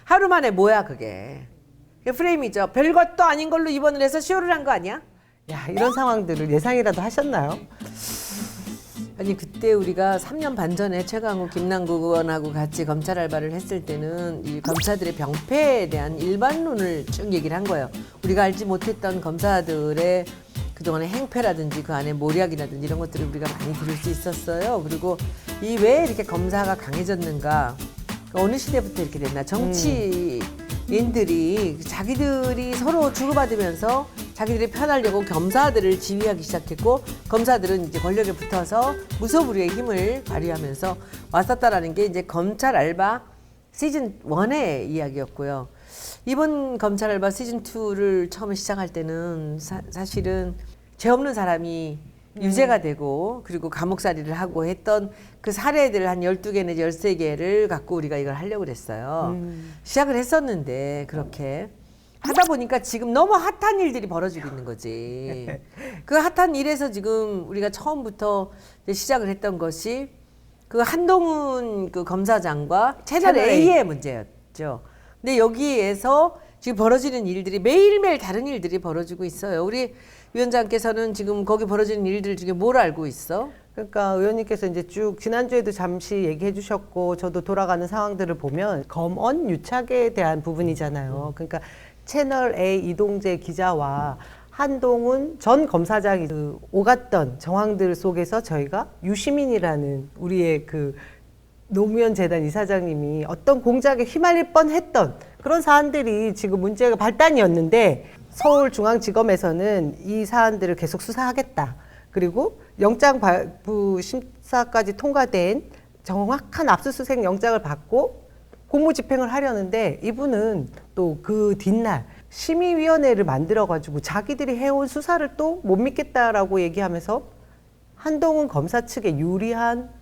하루 만에 뭐야 그게. 그게 프레임이죠. 별것도 아닌 걸로 입원을 해서 쇼를 한 거 아니야? 야, 이런 상황들을 예상이라도 하셨나요? 아니 그때 우리가 3년 반 전에 최강욱 김남국 의원하고 같이 검찰 알바를 했을 때는 이 검사들의 병폐에 대한 일반론을 쭉 얘기를 한 거예요. 우리가 알지 못했던 검사들의 그동안의 행패라든지 그 안에 모략이라든지 이런 것들을 우리가 많이 들을 수 있었어요. 그리고 이 왜 이렇게 검사가 강해졌는가, 어느 시대부터 이렇게 됐나. 정치인들이 자기들이 서로 주고받으면서 자기들이 편하려고 검사들을 지휘하기 시작했고, 검사들은 이제 권력에 붙어서 무소불위의 힘을 발휘하면서 왔었다라는 게 이제 검찰 알바 시즌 1의 이야기였고요. 이번 검찰 알바 시즌 2를 처음에 시작할 때는 사실은 죄 없는 사람이 유죄가 되고 그리고 감옥살이를 하고 했던 그 사례들 한 12개 내지 13개를 갖고 우리가 이걸 하려고 그랬어요. 시작을 했었는데 그렇게 하다 보니까 지금 너무 핫한 일들이 벌어지고 있는 거지. 그 핫한 일에서 지금 우리가 처음부터 이제 시작을 했던 것이 그 한동훈 그 검사장과 채널 A의 문제였죠. 근데 여기에서 지금 벌어지는 일들이 매일매일 다른 일들이 벌어지고 있어요. 우리 위원장께서는 지금 거기 벌어지는 일들 중에 뭘 알고 있어? 그러니까 의원님께서 이제 쭉 지난주에도 잠시 얘기해 주셨고 저도 돌아가는 상황들을 보면 검언 유착에 대한 부분이잖아요. 그러니까 채널 A 이동재 기자와 한동훈 전 검사장이 그 오갔던 정황들 속에서 저희가 유시민이라는 우리의 그 노무현 재단 이사장님이 어떤 공작에 휘말릴 뻔했던 그런 사안들이 지금 문제가 발단이었는데 서울중앙지검에서는 이 사안들을 계속 수사하겠다. 그리고 영장 발부 심사까지 통과된 정확한 압수수색 영장을 받고 공무집행을 하려는데 이분은 또 그 뒷날 심의위원회를 만들어가지고 자기들이 해온 수사를 또 못 믿겠다라고 얘기하면서 한동훈 검사 측에 유리한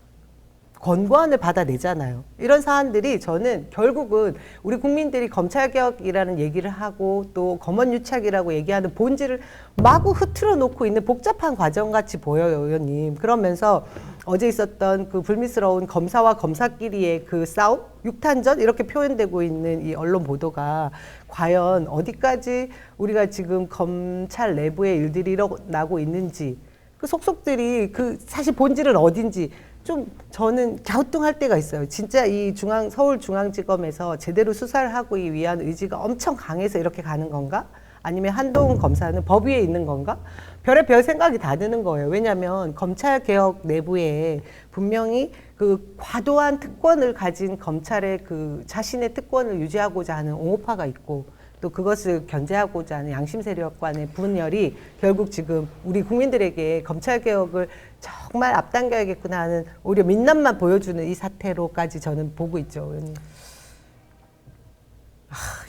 권고안을 받아내잖아요. 이런 사안들이 저는 결국은 우리 국민들이 검찰개혁이라는 얘기를 하고 또 검언유착이라고 얘기하는 본질을 마구 흐트러 놓고 있는 복잡한 과정같이 보여요, 의원님. 그러면서 어제 있었던 그 불미스러운 검사와 검사끼리의 그 싸움, 육탄전 이렇게 표현되고 있는 이 언론 보도가 과연 어디까지 우리가 지금 검찰 내부의 일들이 일어나고 있는지 그 속속들이 그 사실 본질은 어딘지 좀 저는 갸우뚱할 때가 있어요. 진짜 이 서울중앙지검에서 제대로 수사를 하기 위한 의지가 엄청 강해서 이렇게 가는 건가? 아니면 한동훈 검사는 법 위에 있는 건가? 별의별 생각이 다 드는 거예요. 왜냐하면 검찰개혁 내부에 분명히 그 과도한 특권을 가진 검찰의 그 자신의 특권을 유지하고자 하는 옹호파가 있고 또 그것을 견제하고자 하는 양심 세력 간의 분열이 결국 지금 우리 국민들에게 검찰개혁을 정말 앞당겨야겠구나 하는 오히려 민낯만 보여주는 이 사태로까지 저는 보고 있죠, 의원님.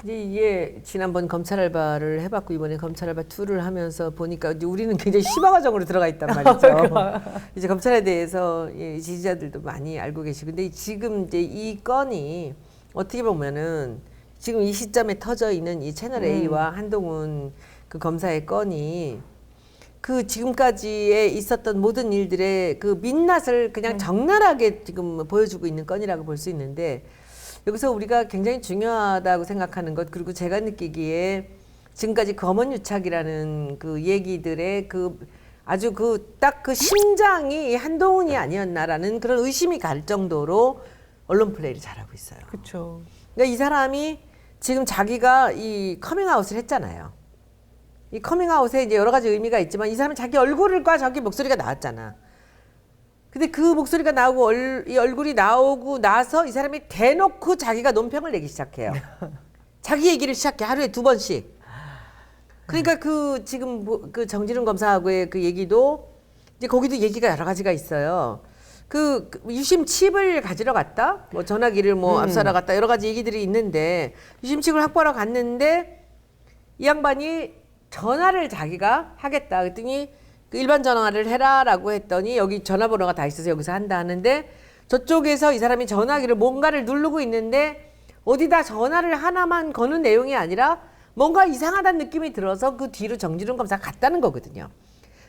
이게 지난번 검찰 알바를 해봤고 이번에 검찰 알바 2를 하면서 보니까 이제 우리는 굉장히 심화 과정으로 들어가 있단 말이죠. 이제 검찰에 대해서 지지자들도 많이 알고 계시고, 근데 지금 이제 이 건이 어떻게 보면은 지금 이 시점에 터져 있는 이 채널 A와 한동훈 그 검사의 건이 그 지금까지에 있었던 모든 일들의 그 민낯을 그냥 적나라하게 지금 보여주고 있는 건이라고 볼 수 있는데, 여기서 우리가 굉장히 중요하다고 생각하는 것, 그리고 제가 느끼기에 지금까지 검언유착이라는 그 얘기들의 그 아주 그 딱 그 심장이 한동훈이 아니었나라는 그런 의심이 갈 정도로 언론 플레이를 잘하고 있어요. 그렇죠. 그러니까 이 사람이 지금 자기가 이 커밍아웃을 했잖아요. 이 커밍아웃에 이제 여러 가지 의미가 있지만 이 사람은 자기 얼굴과 자기 목소리가 나왔잖아. 근데 그 목소리가 나오고 이 얼굴이 나오고 나서 이 사람이 대놓고 자기가 논평을 내기 시작해요. 자기 얘기를 시작해. 하루에 2번씩. 그러니까 그 지금 그 정진웅 검사하고의 그 얘기도 이제 거기도 얘기가 여러 가지가 있어요. 그 유심 칩을 가지러 갔다, 뭐 전화기를 뭐 압수하러 갔다, 여러 가지 얘기들이 있는데 유심 칩을 확보하러 갔는데 이 양반이 전화를 자기가 하겠다 그랬더니 그 일반 전화를 해라라고 했더니 여기 전화번호가 다 있어서 여기서 한다 하는데 저쪽에서 이 사람이 전화기를 뭔가를 누르고 있는데 어디다 전화를 하나만 거는 내용이 아니라 뭔가 이상하다는 느낌이 들어서 그 뒤로 정진웅 검사가 갔다는 거거든요.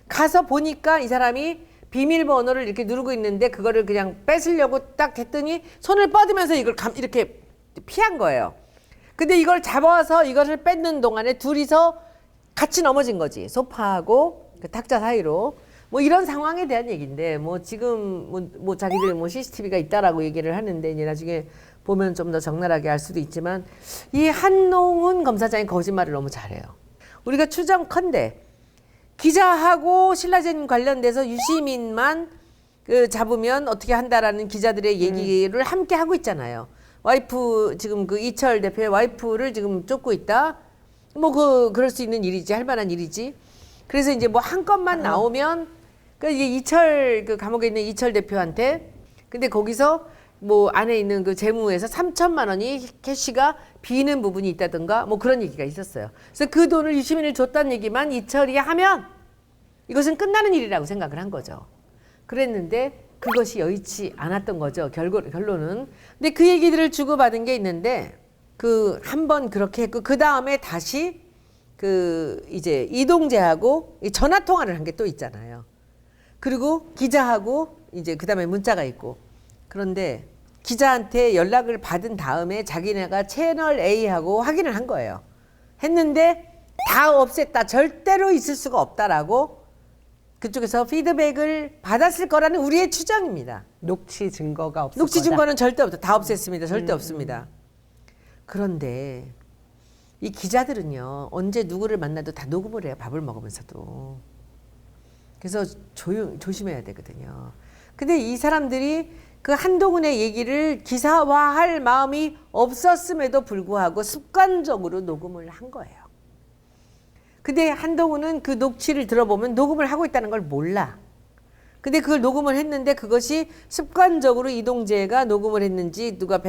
가서 보니까 이 사람이 비밀번호를 이렇게 누르고 있는데 그거를 그냥 뺏으려고 딱 했더니 손을 뻗으면서 이걸 이렇게 피한 거예요. 근데 이걸 잡아서 이것을 뺏는 동안에 둘이서 같이 넘어진 거지. 소파하고 그 탁자 사이로. 뭐 이런 상황에 대한 얘기인데 뭐 지금 뭐 자기들 뭐 CCTV가 있다라고 얘기를 하는데 이제 나중에 보면 좀 더 적나라하게 알 수도 있지만 이 한동훈 검사장이 거짓말을 너무 잘해요. 우리가 추정컨대 기자하고 신라젠 관련돼서 유시민만 그 잡으면 어떻게 한다라는 기자들의 얘기를 함께 하고 있잖아요. 와이프 지금 그 이철 대표의 와이프를 지금 쫓고 있다. 뭐 그럴 수 있는 일이지, 할 만한 일이지. 그래서 이제 뭐 한 건만 나오면 그 이게 이철 그 감옥에 있는 이철 대표한테 근데 거기서 뭐 안에 있는 그 재무에서 3천만 원이 캐시가 비는 부분이 있다든가 뭐 그런 얘기가 있었어요. 그래서 그 돈을 유시민을 줬다는 얘기만 이철이 하면 이것은 끝나는 일이라고 생각을 한 거죠. 그랬는데 그것이 여의치 않았던 거죠. 결론은. 근데 그 얘기들을 주고받은 게 있는데 그 한 번 그렇게 했고 그 다음에 다시 그 이제 이동재하고 전화 통화를 한 게 또 있잖아요. 그리고 기자하고 이제 그 다음에 문자가 있고 그런데 기자한테 연락을 받은 다음에 자기네가 채널 A하고 확인을 한 거예요. 했는데 다 없앴다. 절대로 있을 수가 없다라고 그쪽에서 피드백을 받았을 거라는 우리의 추정입니다. 녹취 증거가 없을 녹취 거다. 증거는 절대 없다. 다 없앴습니다. 절대 없습니다. 그런데 이 기자들은요. 언제 누구를 만나도 다 녹음을 해요. 밥을 먹으면서도. 그래서 조심해야 되거든요. 근데 이 사람들이 그 한동훈의 얘기를 기사화할 마음이 없었음에도 불구하고 습관적으로 녹음을 한 거예요. 근데 한동훈은 그 녹취를 들어보면 녹음을 하고 있다는 걸 몰라. 근데 그걸 녹음을 했는데 그것이 습관적으로 이동재가 녹음을 했는지 누가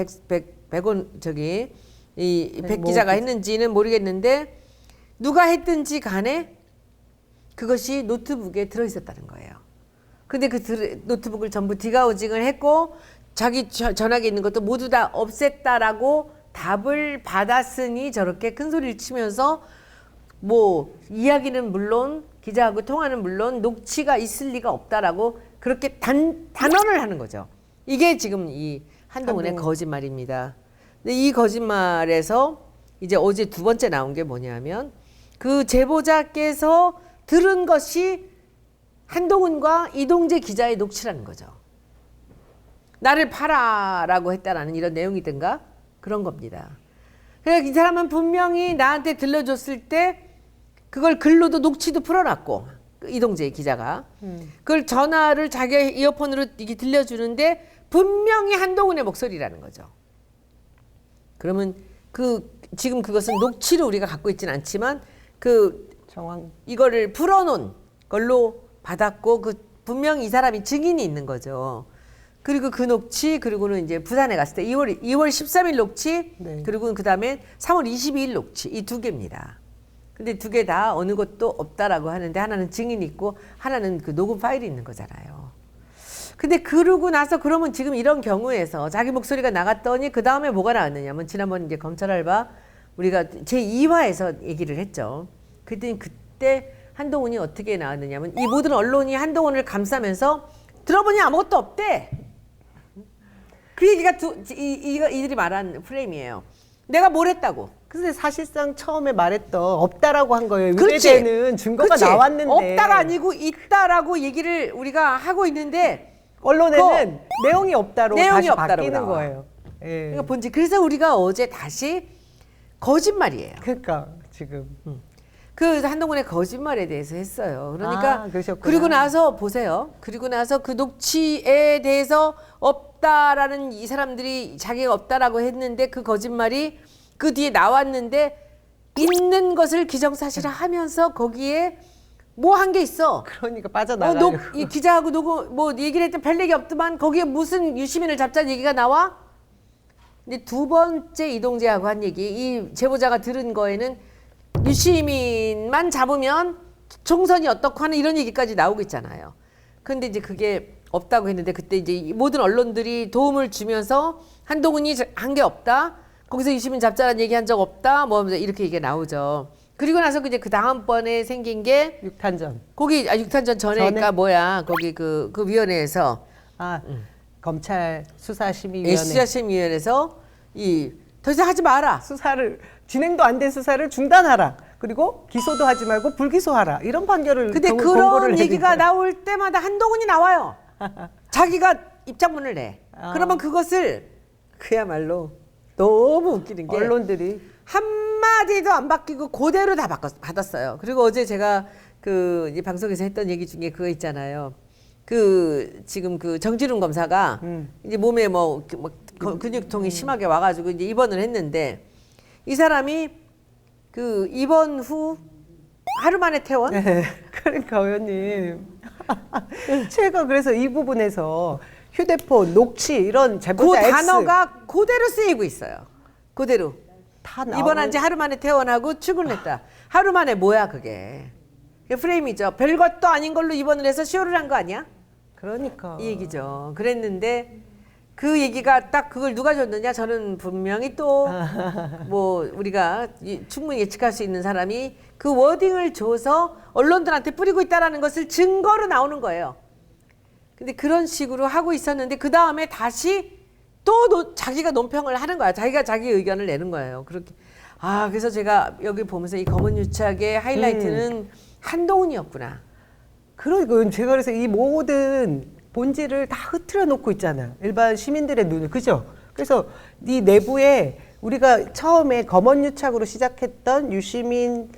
백원 저기 이 백 기자가 했는지는 모르겠는데 누가 했든지 간에 그것이 노트북에 들어있었다는 거예요. 근데 그 노트북을 전부 디가우징을 했고 자기 전화기에 있는 것도 모두 다 없앴다라고 답을 받았으니 저렇게 큰 소리를 치면서 뭐 이야기는 물론 기자하고 통화는 물론 녹취가 있을 리가 없다라고 그렇게 단언을 하는 거죠. 이게 지금 이 한동훈의 거짓말입니다. 근데 이 거짓말에서 이제 어제 두 번째 나온 게 뭐냐면 그 제보자께서 들은 것이 한동훈과 이동재 기자의 녹취라는 거죠. 나를 팔아라고 했다라는 이런 내용이든가 그런 겁니다. 그러니까 이 사람은 분명히 나한테 들려줬을 때 그걸 글로도 녹취도 풀어놨고 이동재 기자가 그걸 전화를 자기 이어폰으로 이게 들려주는데 분명히 한동훈의 목소리라는 거죠. 그러면 지금 그것은 녹취로 우리가 갖고 있지는 않지만 정황 이거를 풀어놓은 걸로 받았고 분명히 이 사람이 증인이 있는 거죠. 그리고 그 녹취 그리고는 이제 부산에 갔을 때 2월 13일 녹취 네. 그리고 그 다음에 3월 22일 녹취 이 두 개입니다. 근데 두 개 다 어느 것도 없다라고 하는데 하나는 증인이 있고 하나는 그 녹음 파일이 있는 거잖아요. 근데 그러고 나서 그러면 지금 이런 경우에서 자기 목소리가 나갔더니 그 다음에 뭐가 나왔느냐면 지난번 이제 검찰 알바 우리가 제2화에서 얘기를 했죠. 그랬더니 그때 한동훈이 어떻게 나왔느냐면 이 모든 언론이 한동훈을 감싸면서 들어보니 아무것도 없대. 그 얘기가 이들이 말한 프레임이에요. 내가 뭘 했다고. 근데 사실상 처음에 말했던 없다라고 한 거예요. 그렇지. 의뢰되는 증거가 그렇지. 나왔는데 없다가 아니고 있다라고 얘기를 우리가 하고 있는데 언론에는 내용이 없다로 내용이 다시 없다로 바뀌는 나와. 거예요. 예. 그러니까 본질. 그래서 우리가 어제 다시 거짓말이에요. 그러니까 지금 그 한동훈의 거짓말에 대해서 했어요. 그러니까 그러셨구나. 그리고 나서 보세요. 그리고 나서 그 녹취에 대해서 없다라는 이 사람들이 자기가 없다라고 했는데 그 거짓말이 그 뒤에 나왔는데 있는 것을 기정사실화하면서 거기에 뭐 한 게 있어. 그러니까 빠져나가요. 이 기자하고 녹음 뭐 얘기를 했더니 별 얘기 없더만 거기에 무슨 유시민을 잡자는 얘기가 나와? 근데 두 번째 이동재하고 한 얘기 이 제보자가 들은 거에는 유시민만 잡으면 총선이 어떻고 하는 이런 얘기까지 나오고 있잖아요. 그런데 이제 그게 없다고 했는데 그때 이제 모든 언론들이 도움을 주면서 한동훈이 한 게 없다. 거기서 유시민 잡자라는 얘기 한 적 없다. 뭐 이렇게 얘기가 나오죠. 그리고 나서 이제 그 다음번에 생긴 게 6탄전. 거기 6탄전 전에니까 뭐야 거기 그 위원회에서 검찰 수사심의위원회. 수사심의위원회에서 이 더 이상 하지 마라. 수사를 진행도 안 된 수사를 중단하라. 그리고 기소도 하지 말고 불기소하라. 이런 판결을 근데 권고를 그런 얘기가 내리니까. 나올 때마다 한동훈이 나와요. 자기가 입장문을 내. 그러면 그것을 그야말로 너무 웃기는 게 언론들이 한마디도 안 바뀌고 그대로 다 받았어요. 그리고 어제 제가 그 이 방송에서 했던 얘기 중에 그거 있잖아요. 그 지금 그 정진웅 검사가 이제 몸에 뭐 근육통이 심하게 와가지고 이제 입원을 했는데 이 사람이 그 입원 후 하루 만에 퇴원? 네, 그러니까 의원님 제가 그래서 이 부분에서 휴대폰, 녹취 이런 그 제보자 X 단어가 그대로 쓰이고 있어요. 그대로. 다 입원한 지 하루 만에 퇴원하고 출근했다. 하루 만에 뭐야 그게. 그게 프레임이죠. 별것도 아닌 걸로 입원을 해서 쇼를 한 거 아니야? 그러니까 이 얘기죠. 그랬는데 그 얘기가 딱 그걸 누가 줬느냐? 저는 분명히 또 뭐 우리가 충분히 예측할 수 있는 사람이 그 워딩을 줘서 언론들한테 뿌리고 있다라는 것을 증거로 나오는 거예요. 근데 그런 식으로 하고 있었는데 그 다음에 다시 또 자기가 논평을 하는 거야. 자기가 자기 의견을 내는 거예요. 그렇게 그래서 제가 여기 보면서 이 검은 유착의 하이라이트는 한동훈이었구나. 그러니까 제가 그래서 이 모든 본질을 다 흐트려 놓고 있잖아요. 일반 시민들의 눈을. 그죠? 그래서 이 내부에 우리가 처음에 검언유착으로 시작했던 유시민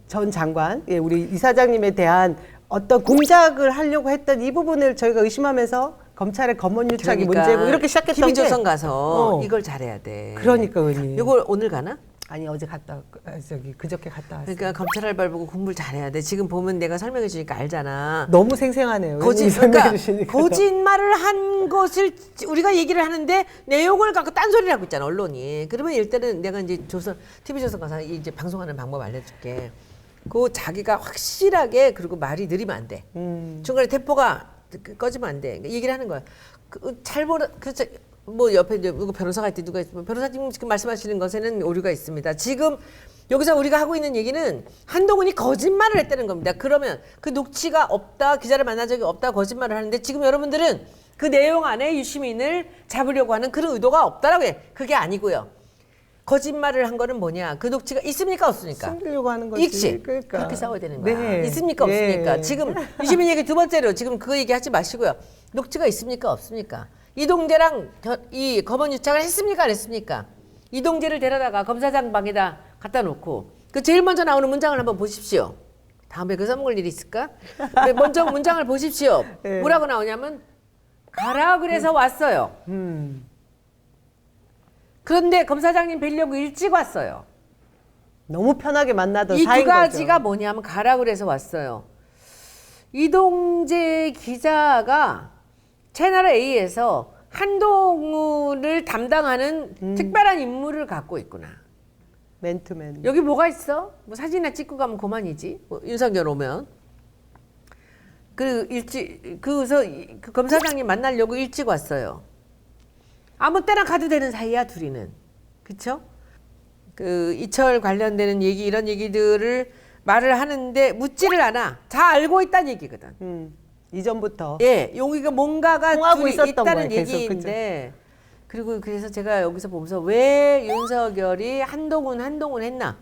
전 장관, 예, 우리 이사장님에 대한 어떤 공작을 하려고 했던 이 부분을 저희가 의심하면서 검찰의 검언유착이 문제고 이렇게 시작했던 게 TV조선 가서 이걸 잘해야 돼. 그러니까 의원님. 이걸 오늘 가나? 아니 어제 그저께 갔다 왔어요. 그러니까 검찰 알바를 보고 공부를 잘해야 돼. 지금 보면 내가 설명해 주니까 알잖아. 너무 생생하네요. 그러니까 거짓말을 한 것을 우리가 얘기를 하는데 내용을 갖고 딴소리를 하고 있잖아 언론이. 그러면 일단은 내가 이제 TV조선 가서 이제 방송하는 방법 알려줄게. 그 자기가 확실하게 그리고 말이 느리면 안 돼. 중간에 템포가 꺼지면 안 돼. 그러니까 얘기를 하는 거야. 잘 보라. 그렇죠. 뭐 옆에 이제 누구 변호사가 있대 누가 있으면 변호사님 지금 말씀하시는 것에는 오류가 있습니다. 지금 여기서 우리가 하고 있는 얘기는 한동훈이 거짓말을 했다는 겁니다. 그러면 그 녹취가 없다, 기자를 만난 적이 없다 거짓말을 하는데 지금 여러분들은 그 내용 안에 유시민을 잡으려고 하는 그런 의도가 없다라고 해. 그게 아니고요. 거짓말을 한 거는 뭐냐? 그 녹취가 있습니까 없습니까? 숨기려고 하는 거지. 있지. 그러니까. 그렇게 싸워야 되는 거야. 네. 있습니까 없습니까? 지금 유시민 얘기 두 번째로 지금 그 얘기 하지 마시고요. 녹취가 있습니까 없습니까? 이동재랑 이 검언 유착을 했습니까 안 했습니까? 이동재를 데려다가 검사장 방에다 갖다 놓고 그 제일 먼저 나오는 문장을 한번 보십시오. 다음에 그 써먹을 일이 있을까? 먼저 문장을 보십시오. 네. 뭐라고 나오냐면 가라 그래서 왔어요. 그런데 검사장님 뵈려고 일찍 왔어요. 너무 편하게 만나던 이 사이인 두 가지가 거죠. 뭐냐면 가라 그래서 왔어요. 이동재 기자가 채널 A에서 한동훈을 담당하는 특별한 임무를 갖고 있구나. 맨투맨. 여기 뭐가 있어? 뭐 사진이나 찍고 가면 그만이지. 뭐 윤석열 오면. 그래서 그 검사장님 만나려고 일찍 왔어요. 아무 때나 가도 되는 사이야 둘이는. 그쵸? 그 이철 관련되는 얘기 이런 얘기들을 말을 하는데 묻지를 않아. 다 알고 있다는 얘기거든. 이전부터. 예, 여기가 뭔가가 통하고 둘이 있었던 있다는 거예요, 계속, 얘기인데 그리고 그래서 제가 여기서 보면서 왜 윤석열이 한동훈 했나?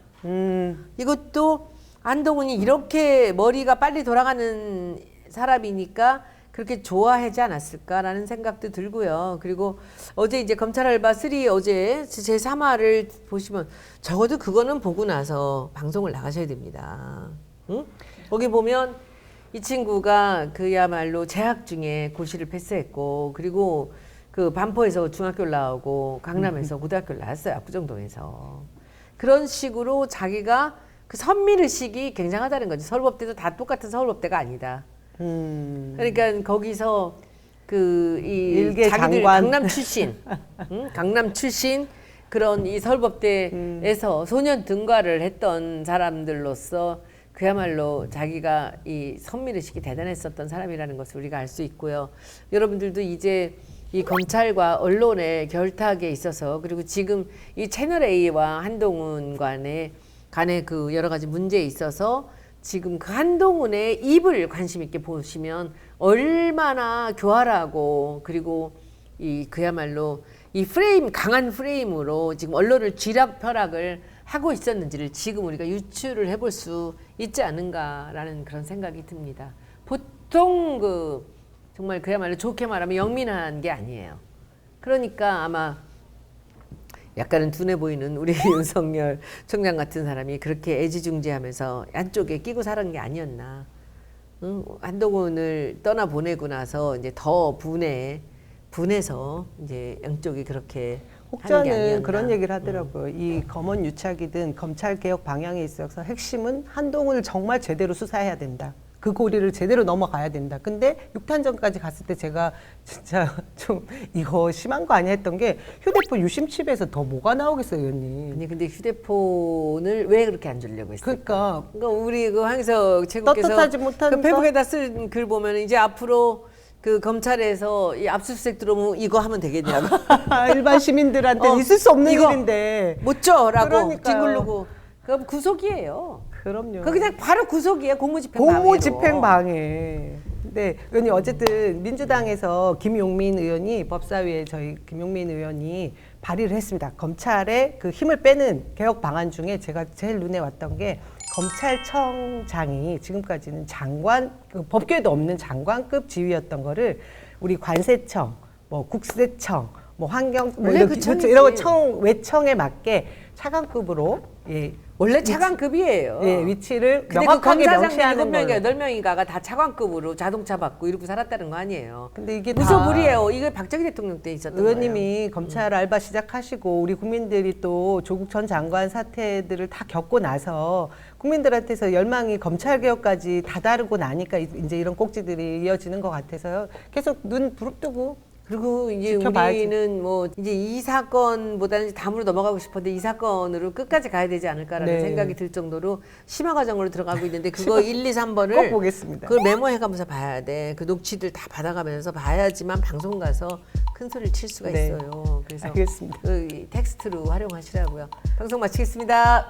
이것도 한동훈이 이렇게 머리가 빨리 돌아가는 사람이니까 그렇게 좋아하지 않았을까라는 생각도 들고요. 그리고 어제 이제 검찰 알바 3 어제 제 3화를 보시면 적어도 그거는 보고 나서 방송을 나가셔야 됩니다. 응? 거기 보면 이 친구가 그야말로 재학 중에 고시를 패스했고 그리고 그 반포에서 중학교를 나오고 강남에서 고등학교를 나왔어요. 압구정동에서. 그런 식으로 자기가 그 선민의식이 굉장하다는 거지. 서울법대도 다 똑같은 서울법대가 아니다. 그러니까 거기서 그 이 일개 자기들 장관. 강남 출신, 강남 출신 그런 이 서울법대에서 소년 등과를 했던 사람들로서 그야말로 자기가 이 선민의식이 대단했었던 사람이라는 것을 우리가 알 수 있고요. 여러분들도 이제 이 검찰과 언론의 결탁에 있어서 그리고 지금 이 채널 A와 한동훈 간의 그 여러 가지 문제에 있어서 지금 그 한동훈의 입을 관심 있게 보시면 얼마나 교활하고 그리고 이 그야말로 이 프레임 강한 프레임으로 지금 언론을 쥐락펴락을 하고 있었는지를 지금 우리가 유추를 해볼 수 있지 않은가라는 그런 생각이 듭니다. 보통 그 정말 그야말로 좋게 말하면 영민한 게 아니에요. 그러니까 아마 약간은 둔해 보이는 우리 윤석열 총장 같은 사람이 그렇게 애지중지하면서 안쪽에 끼고 살은 게 아니었나. 응? 한동훈을 떠나 보내고 나서 이제 더 분해서 이제 양쪽이 그렇게 하는 게 혹자는 아니었나. 그런 얘기를 하더라고요. 이 검언 유착이든 검찰 개혁 방향에 있어서 핵심은 한동훈을 정말 제대로 수사해야 된다. 그 고리를 제대로 넘어가야 된다. 근데 6탄전까지 갔을 때 제가 진짜 좀 이거 심한 거 아니야 했던 게 휴대폰 유심칩에서 더 뭐가 나오겠어요, 의원님. 아니 근데 휴대폰을 왜 그렇게 안 주려고 했을까? 그러니까 우리 그 황희석 최고께서 떳떳하지 못한 그 페북에다 쓴 글 보면 이제 앞으로 그 검찰에서 이 압수수색 들어오면 이거 하면 되겠냐고. 일반 시민들한테 있을 수 없는 이거 일인데. 못 줘라고 그러니까요. 뒹굴르고. 그럼 구속이에요. 그럼요. 그 그냥 바로 구속이에요. 공무집행 방해로. 공무집행 방해. 네, 의원님 어쨌든 민주당에서 김용민 의원이 법사위에 저희 김용민 의원이 발의를 했습니다. 검찰의 그 힘을 빼는 개혁 방안 중에 제가 제일 눈에 왔던 게 검찰청장이 지금까지는 장관, 그 법규에도 없는 장관급 지위였던 거를 우리 관세청, 뭐 국세청, 뭐 환경, 뭐 원래 이런, 그 청이지. 이런 청 외청에 맞게 차관급으로 예, 원래 차관급이에요. 예, 위치를 근데 그 명확하게 검사장 명시하는 7명인가 걸로. 8명인가가 다 차관급으로 자동차 받고 이러고 살았다는 거 아니에요. 근데 이게 무소불이에요. 이게 박정희 대통령 때 있었던 의원님이 거예요. 검찰 알바 시작하시고 우리 국민들이 또 조국 전 장관 사태들을 다 겪고 나서 국민들한테서 열망이 검찰 개혁까지 다다르고 나니까 이제 이런 꼭지들이 이어지는 것 같아서요. 계속 눈 부릅뜨고 그리고 이제 지켜봐야지. 우리는 뭐 이제 이 사건보다는 다음으로 넘어가고 싶었는데 이 사건으로 끝까지 가야 되지 않을까라는 네. 생각이 들 정도로 심화 과정으로 들어가고 있는데 그거 1, 2, 3번을 꼭 보겠습니다. 그걸 메모해가면서 봐야 돼. 그 녹취들 다 받아가면서 봐야지만 방송 가서 큰 소리를 칠 수가 네. 있어요. 그래서 알겠습니다. 그 텍스트로 활용하시라고요. 방송 마치겠습니다.